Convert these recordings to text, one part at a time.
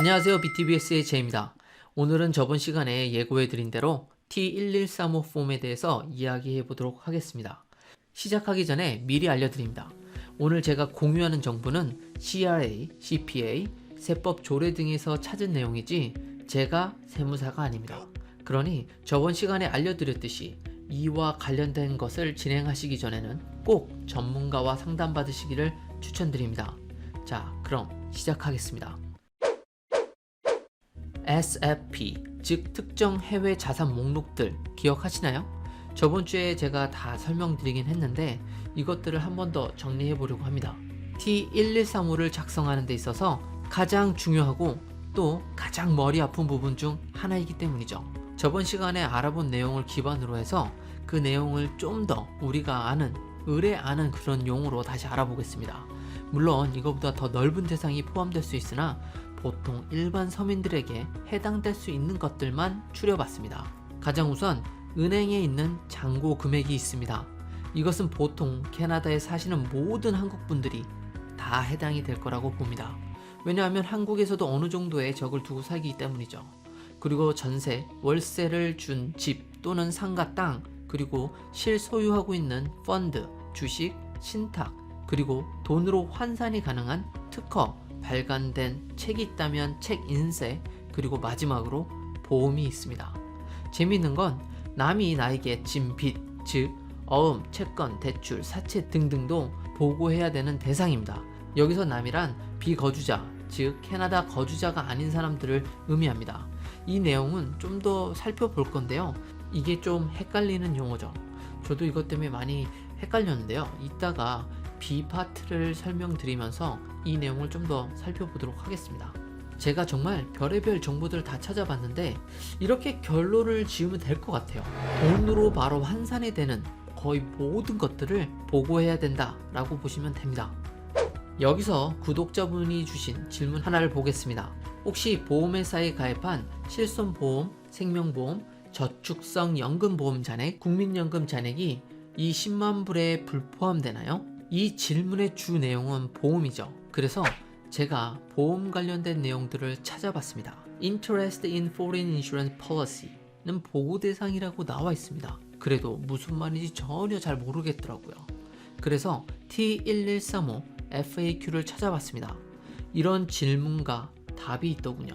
안녕하세요. BTBS의 제입니다. 오늘은 저번 시간에 예고해드린 대로 T1135 폼에 대해서 이야기해 보도록 하겠습니다. 시작하기 전에 미리 알려드립니다. 오늘 제가 공유하는 정보는 CRA, CPA, 세법 조례 등에서 찾은 내용이지 제가 세무사가 아닙니다. 그러니 저번 시간에 알려드렸듯이 이와 관련된 것을 진행하시기 전에는 꼭 전문가와 상담받으시기를 추천드립니다. 자, 그럼 시작하겠습니다. SFP, 즉 특정 해외 자산 목록들 기억하시나요? 저번 주에 제가 다 설명드리긴 했는데 이것들을 한 번 더 정리해 보려고 합니다. T1135를 작성하는 데 있어서 가장 중요하고 또 가장 머리 아픈 부분 중 하나이기 때문이죠. 저번 시간에 알아본 내용을 기반으로 해서 그 내용을 좀 더 우리가 아는, 의뢰 아는 그런 용어로 다시 알아보겠습니다. 물론 이거보다 더 넓은 대상이 포함될 수 있으나 보통 일반 서민들에게 해당될 수 있는 것들만 추려봤습니다. 가장 우선 은행에 있는 잔고 금액이 있습니다. 이것은 보통 캐나다에 사시는 모든 한국분들이 다 해당이 될 거라고 봅니다. 왜냐하면 한국에서도 어느 정도의 적을 두고 살기 때문이죠. 그리고 전세, 월세를 준 집 또는 상가 땅, 그리고 실소유하고 있는 펀드, 주식, 신탁, 그리고 돈으로 환산이 가능한 특허, 발간된 책이 있다면 책 인쇄, 그리고 마지막으로 보험이 있습니다. 재미있는 건 남이 나에게 진 빚, 즉 어음, 채권, 대출, 사채 등등도 보고해야 되는 대상입니다. 여기서 남이란 비거주자, 즉 캐나다 거주자가 아닌 사람들을 의미합니다. 이 내용은 좀 더 살펴볼 건데요. 이게 좀 헷갈리는 용어죠. 저도 이것 때문에 많이 헷갈렸는데요. 이따가 B 파트를 설명드리면서 이 내용을 좀 더 살펴보도록 하겠습니다. 제가 정말 별의별 정보들을 다 찾아봤는데 이렇게 결론을 지으면 될 것 같아요. 돈으로 바로 환산이 되는 거의 모든 것들을 보고해야 된다 라고 보시면 됩니다. 여기서 구독자분이 주신 질문 하나를 보겠습니다. 혹시 보험회사에 가입한 실손보험, 생명보험, 저축성 연금보험 잔액, 국민연금 잔액이 이 10만 불에 불포함되나요? 이 질문의 주 내용은 보험이죠. 그래서 제가 보험 관련된 내용들을 찾아봤습니다. Interest in Foreign Insurance Policy는 보고 대상이라고 나와 있습니다. 그래도 무슨 말인지 전혀 잘 모르겠더라고요. 그래서 T1135 FAQ를 찾아봤습니다. 이런 질문과 답이 있더군요.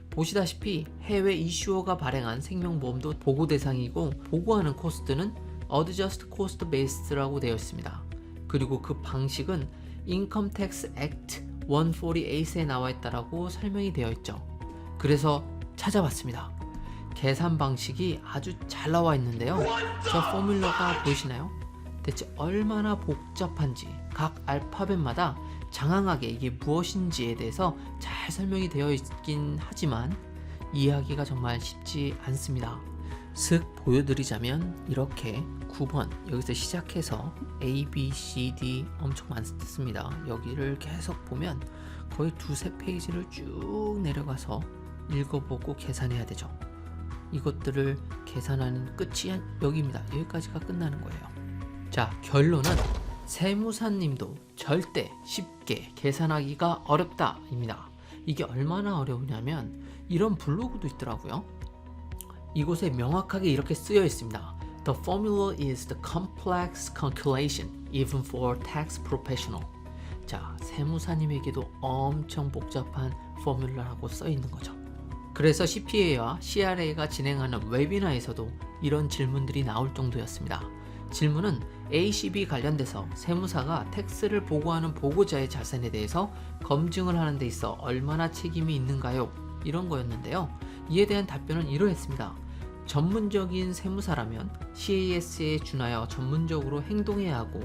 보시다시피 해외 이슈어가 발행한 생명보험도 보고 대상이고 보고하는 코스트는 Adjust Cost Based라고 되어 있습니다. 그리고 그 방식은 Income Tax Act 148에 나와 있다라고 설명이 되어 있죠. 그래서 찾아봤습니다. 계산 방식이 아주 잘 나와 있는데요. 저 포뮬러가 보이시나요? 대체 얼마나 복잡한지 각 알파벳마다 장황하게 이게 무엇인지에 대해서 잘 설명이 되어 있긴 하지만 이해하기가 정말 쉽지 않습니다. 슥 보여드리자면 이렇게 9번 여기서 시작해서 A, B, C, D 엄청 많습니다. 여기를 계속 보면 거의 두세 페이지를 쭉 내려가서 읽어보고 계산해야 되죠. 이것들을 계산하는 끝이 여기입니다. 여기까지가 끝나는 거예요. 자, 결론은 세무사님도 절대 쉽게 계산하기가 어렵다 입니다. 이게 얼마나 어려우냐면 이런 블로그도 있더라고요. 이곳에 명확하게 이렇게 쓰여 있습니다. The formula is the complex calculation even for tax professional. 자, 세무사님에게도 엄청 복잡한 포뮬러라고 써 있는 거죠. 그래서 CPA와 CRA가 진행하는 웨비나에서도 이런 질문들이 나올 정도였습니다. 질문은 ACB 관련돼서 세무사가 텍스를 보고하는 보고자의 자산에 대해서 검증을 하는 데 있어 얼마나 책임이 있는가요? 이런 거였는데요. 이에 대한 답변은 이러했습니다. 전문적인 세무사라면 CAS에 준하여 전문적으로 행동해야 하고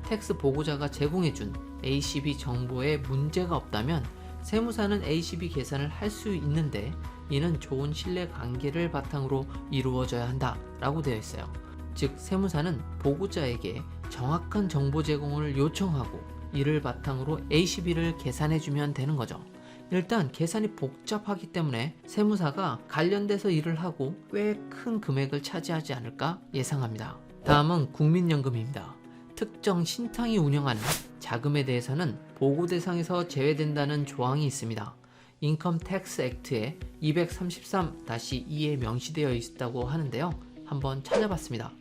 텍스 보고자가 제공해준 ACB 정보에 문제가 없다면 세무사는 ACB 계산을 할 수 있는데 이는 좋은 신뢰 관계를 바탕으로 이루어져야 한다 라고 되어 있어요. 즉 세무사는 보고자에게 정확한 정보 제공을 요청하고 이를 바탕으로 ACB를 계산해주면 되는 거죠. 일단 계산이 복잡하기 때문에 세무사가 관련돼서 일을 하고 꽤 큰 금액을 차지하지 않을까 예상합니다. 다음은 국민연금입니다. 특정 신탁이 운영하는 자금에 대해서는 보고 대상에서 제외된다는 조항이 있습니다. 인컴 텍스 액트의 233-2에 명시되어 있다고 하는데요. 한번 찾아봤습니다.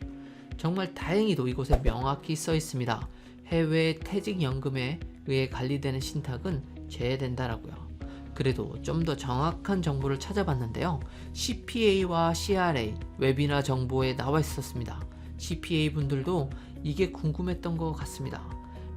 정말 다행히도 이곳에 명확히 써 있습니다. 해외 퇴직연금에 의해 관리되는 신탁은 제외된다라고요. 그래도 좀 더 정확한 정보를 찾아봤는데요. CPA와 CRA 웹이나 정보에 나와 있었습니다. CPA 분들도 이게 궁금했던 것 같습니다.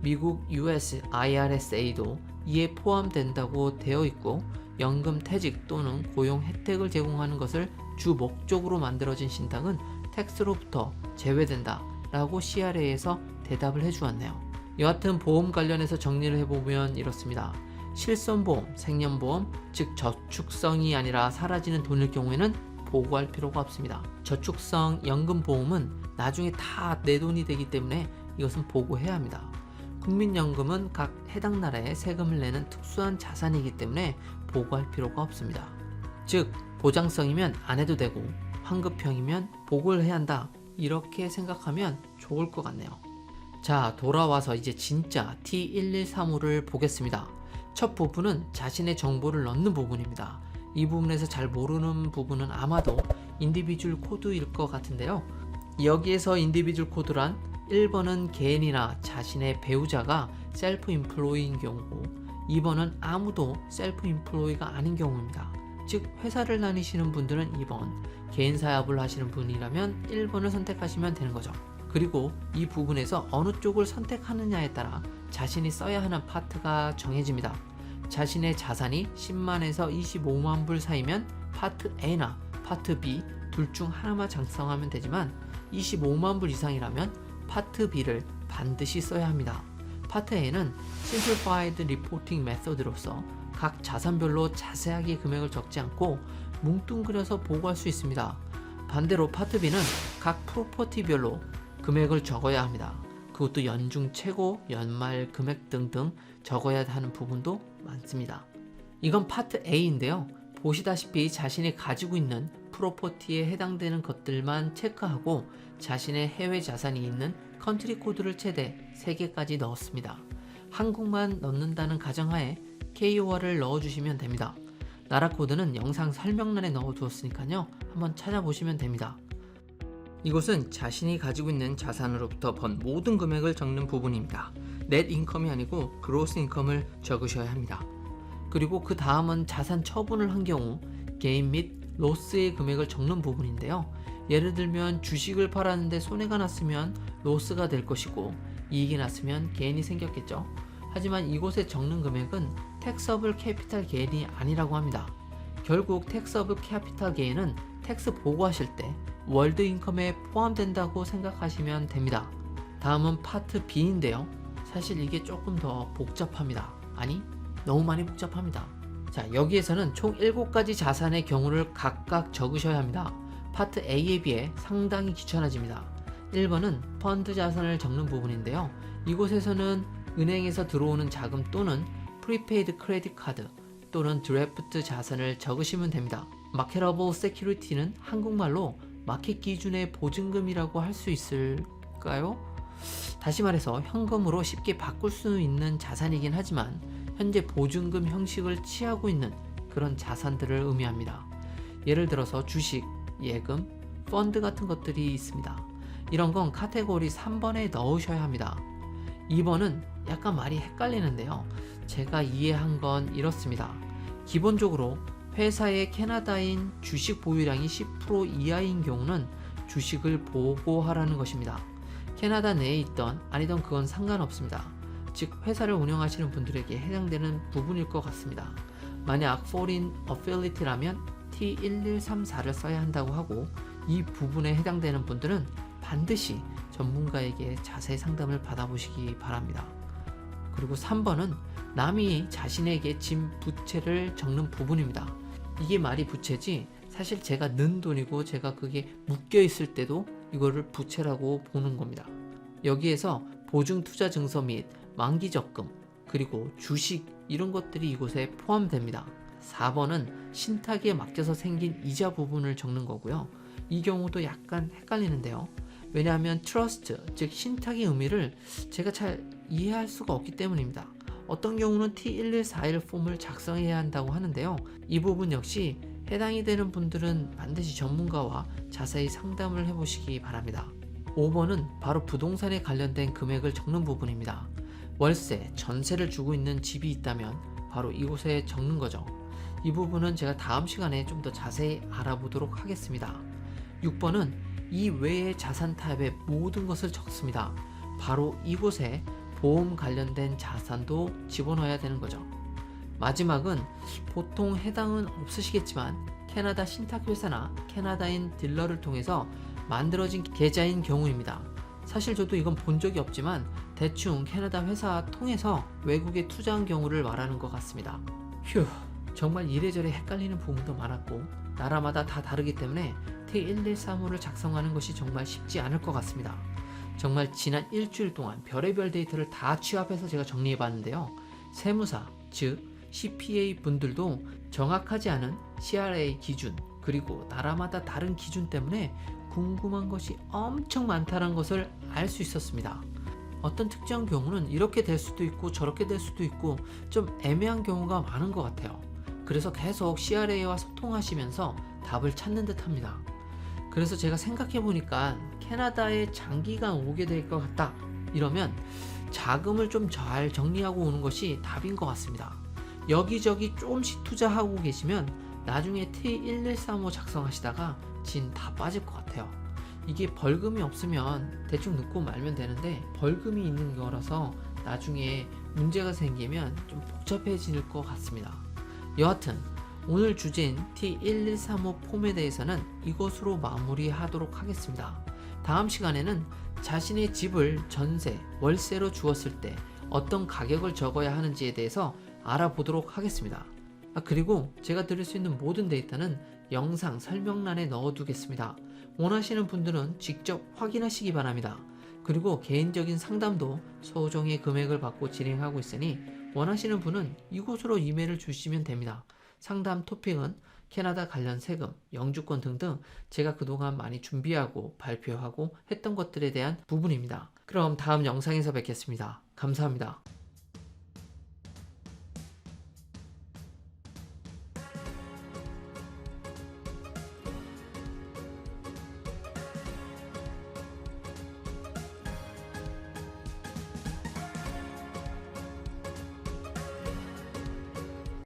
미국 US IRSA도 이에 포함된다고 되어 있고, 연금 퇴직 또는 고용 혜택을 제공하는 것을 주 목적으로 만들어진 신탁은 텍스로부터 제외된다 라고 CRA에서 대답을 해주었네요. 여하튼 보험 관련해서 정리를 해보면 이렇습니다. 실손보험, 생년보험, 즉 저축성이 아니라 사라지는 돈일 경우에는 보고할 필요가 없습니다. 저축성 연금보험은 나중에 다 내 돈이 되기 때문에 이것은 보고해야 합니다. 국민연금은 각 해당 나라에 세금을 내는 특수한 자산이기 때문에 보고할 필요가 없습니다. 즉 보장성이면 안 해도 되고 환급형이면 보고를 해야 한다, 이렇게 생각하면 좋을 것 같네요. 자, 돌아와서 이제 진짜 T1135를 보겠습니다. 첫 부분은 자신의 정보를 넣는 부분입니다. 이 부분에서 잘 모르는 부분은 아마도 인디비주얼 코드일 것 같은데요. 여기에서 인디비주얼 코드란 1번은 개인이나 자신의 배우자가 셀프 인플로이인 경우고, 2번은 아무도 셀프 인플로이가 아닌 경우입니다. 즉 회사를 다니시는 분들은 2번, 개인 사업을 하시는 분이라면 1번을 선택하시면 되는 거죠. 그리고 이 부분에서 어느 쪽을 선택하느냐에 따라 자신이 써야 하는 파트가 정해집니다. 자신의 자산이 10만에서 25만 불 사이면 파트 A나 파트 B 둘 중 하나만 작성하면 되지만, 25만 불 이상이라면 파트 B를 반드시 써야 합니다. 파트 A는 Simplified Reporting Method로서 각 자산별로 자세하게 금액을 적지 않고 뭉뚱그려서 보고할 수 있습니다. 반대로 파트 B는 각 프로퍼티별로 금액을 적어야 합니다. 그것도 연중 최고, 연말 금액 등등 적어야 하는 부분도 많습니다. 이건 파트 A인데요. 보시다시피 자신이 가지고 있는 프로퍼티에 해당되는 것들만 체크하고 자신의 해외 자산이 있는 컨트리 코드를 최대 3개까지 넣었습니다. 한국만 넣는다는 가정하에 KOR을 넣어주시면 됩니다. 나라 코드는 영상 설명란에 넣어두었으니까요. 한번 찾아보시면 됩니다. 이곳은 자신이 가지고 있는 자산으로부터 번 모든 금액을 적는 부분입니다. 넷 인컴이 아니고 그로스 인컴을 적으셔야 합니다. 그리고 그 다음은 자산 처분을 한 경우 게인 및 로스의 금액을 적는 부분인데요. 예를 들면 주식을 팔았는데 손해가 났으면 로스가 될 것이고, 이익이 났으면 게인이 생겼겠죠. 하지만 이곳에 적는 금액은 텍서블 캐피탈 게인이 아니라고 합니다. 결국 텍서블 캐피탈 게인은 텍스 보고하실 때 월드 인컴에 포함된다고 생각하시면 됩니다. 다음은 파트 B인데요. 사실 이게 조금 더 복잡합니다. 아니, 너무 많이 복잡합니다. 자, 여기에서는 총 7가지 자산의 경우를 각각 적으셔야 합니다. 파트 A에 비해 상당히 귀찮아집니다. 1번은 펀드 자산을 적는 부분인데요. 이곳에서는 은행에서 들어오는 자금 또는 프리페이드 크레딧 카드 또는 드래프트 자산을 적으시면 됩니다. 마켓러블 세큐리티는 한국말로 마켓 기준의 보증금이라고 할 수 있을까요? 다시 말해서 현금으로 쉽게 바꿀 수 있는 자산이긴 하지만 현재 보증금 형식을 취하고 있는 그런 자산들을 의미합니다. 예를 들어서 주식, 예금, 펀드 같은 것들이 있습니다. 이런 건 카테고리 3번에 넣으셔야 합니다. 2번은 약간 말이 헷갈리는데요. 제가 이해한 건 이렇습니다. 기본적으로 회사의 캐나다인 주식 보유량이 10% 이하인 경우는 주식을 보고하라는 것입니다. 캐나다 내에 있던 아니던 그건 상관없습니다. 즉 회사를 운영하시는 분들에게 해당되는 부분일 것 같습니다. 만약 Foreign Affiliate라면 T1134를 써야 한다고 하고, 이 부분에 해당되는 분들은 반드시 전문가에게 자세히 상담을 받아보시기 바랍니다. 그리고 3번은 남이 자신에게 진 부채를 적는 부분입니다. 이게 말이 부채지 사실 제가 넣은 돈이고 제가 그게 묶여 있을 때도 이거를 부채라고 보는 겁니다. 여기에서 보증투자증서 및 만기적금 그리고 주식 이런 것들이 이곳에 포함됩니다. 4번은 신탁에 맡겨서 생긴 이자 부분을 적는 거고요. 이 경우도 약간 헷갈리는데요. 왜냐하면 트러스트, 즉 신탁의 의미를 제가 잘 이해할 수가 없기 때문입니다. 어떤 경우는 T1141 폼을 작성해야 한다고 하는데요. 이 부분 역시 해당이 되는 분들은 반드시 전문가와 자세히 상담을 해보시기 바랍니다. 5번은 바로 부동산에 관련된 금액을 적는 부분입니다. 월세, 전세를 주고 있는 집이 있다면 바로 이곳에 적는 거죠. 이 부분은 제가 다음 시간에 좀 더 자세히 알아보도록 하겠습니다. 6번은 이 외의 자산 타입의 모든 것을 적습니다. 바로 이곳에 보험 관련된 자산도 집어넣어야 되는 거죠. 마지막은 보통 해당은 없으시겠지만 캐나다 신탁회사나 캐나다인 딜러를 통해서 만들어진 계좌인 경우입니다. 사실 저도 이건 본 적이 없지만 대충 캐나다 회사 통해서 외국에 투자한 경우를 말하는 것 같습니다. 휴, 정말 이래저래 헷갈리는 부분도 많았고 나라마다 다 다르기 때문에 T1135를 작성하는 것이 정말 쉽지 않을 것 같습니다. 정말 지난 일주일 동안 별의별 데이터를 다 취합해서 제가 정리해 봤는데요. 세무사, 즉 CPA 분들도 정확하지 않은 CRA 기준 그리고 나라마다 다른 기준 때문에 궁금한 것이 엄청 많다는 것을 알 수 있었습니다. 어떤 특정 경우는 이렇게 될 수도 있고 저렇게 될 수도 있고 좀 애매한 경우가 많은 것 같아요. 그래서 계속 CRA와 소통하시면서 답을 찾는 듯 합니다. 그래서 제가 생각해 보니까 캐나다에 장기간 오게 될 것 같다 이러면 자금을 좀 잘 정리하고 오는 것이 답인 것 같습니다. 여기저기 조금씩 투자하고 계시면 나중에 T1135 작성하시다가 진 다 빠질 것 같아요. 이게 벌금이 없으면 대충 넣고 말면 되는데 벌금이 있는 거라서 나중에 문제가 생기면 좀 복잡해질 것 같습니다. 여하튼 오늘 주제인 T1135 폼에 대해서는 이것으로 마무리하도록 하겠습니다. 다음 시간에는 자신의 집을 전세, 월세로 주었을 때 어떤 가격을 적어야 하는지에 대해서 알아보도록 하겠습니다. 그리고 제가 드릴 수 있는 모든 데이터는 영상 설명란에 넣어두겠습니다. 원하시는 분들은 직접 확인하시기 바랍니다. 그리고 개인적인 상담도 소정의 금액을 받고 진행하고 있으니 원하시는 분은 이곳으로 이메일을 주시면 됩니다. 상담 토픽은 캐나다 관련 세금, 영주권 등등 제가 그동안 많이 준비하고 발표하고 했던 것들에 대한 부분입니다. 그럼 다음 영상에서 뵙겠습니다. 감사합니다.